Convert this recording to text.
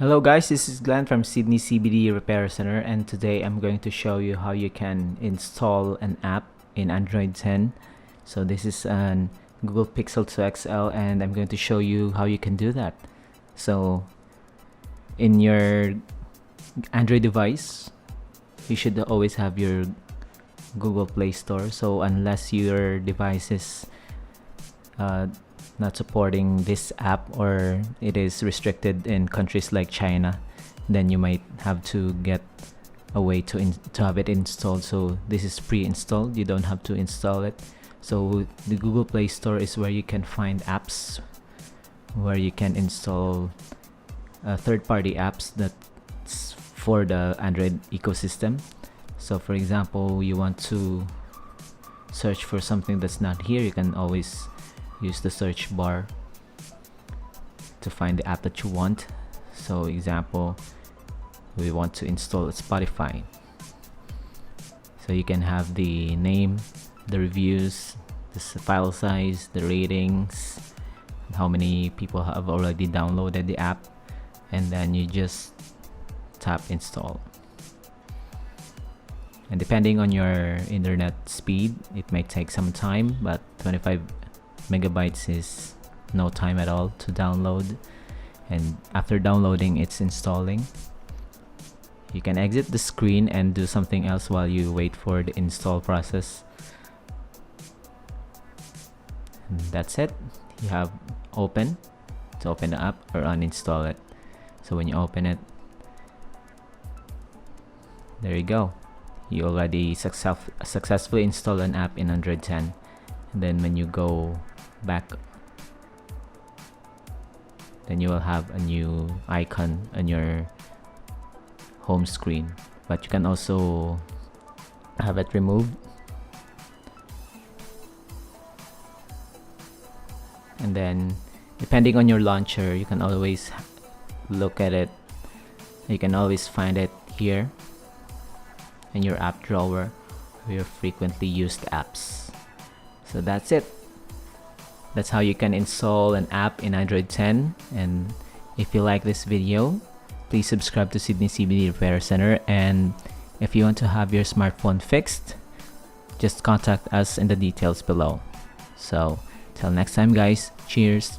Hello guys, this is Glenn from Sydney CBD Repair Center, and today I'm going to show you how you can install an app in Android 10. So this is an Google Pixel 2 XL, and I'm going to show you how you can do that. So in your Android device, you should always have your Google Play Store. So unless your device is not supporting this app, or it is restricted in countries like China, then you might have to get a way to have it installed. So this is pre-installed, you don't have to install it. So the Google Play Store is where you can find apps, where you can install third-party apps that's for the Android ecosystem. So for example, you want to search for something that's not here, you can always use the search bar to find the app that you want. So example, we want to install Spotify. So you can have the name, the reviews, the file size, the ratings, how many people have already downloaded the app, and then you just tap install. And depending on your internet speed, it may take some time, but 25 megabytes is no time at all to download. And after downloading, it's installing. You can exit the screen and do something else while you wait for the install process. And that's it. You have open to open the app or uninstall it. So when you open it, there you go. You already successfully installed an app in Android 10. And then when you go back, then you will have a new icon on your home screen, but you can also have it removed. And then depending on your launcher, you can always look at it. You can always find it here in your app drawer, your frequently used apps. So that's it. That's how you can install an app in Android 10. And if you like this video, please subscribe to Sydney CBD Repair Center. And if you want to have your smartphone fixed, just contact us in the details below. So till next time guys, cheers.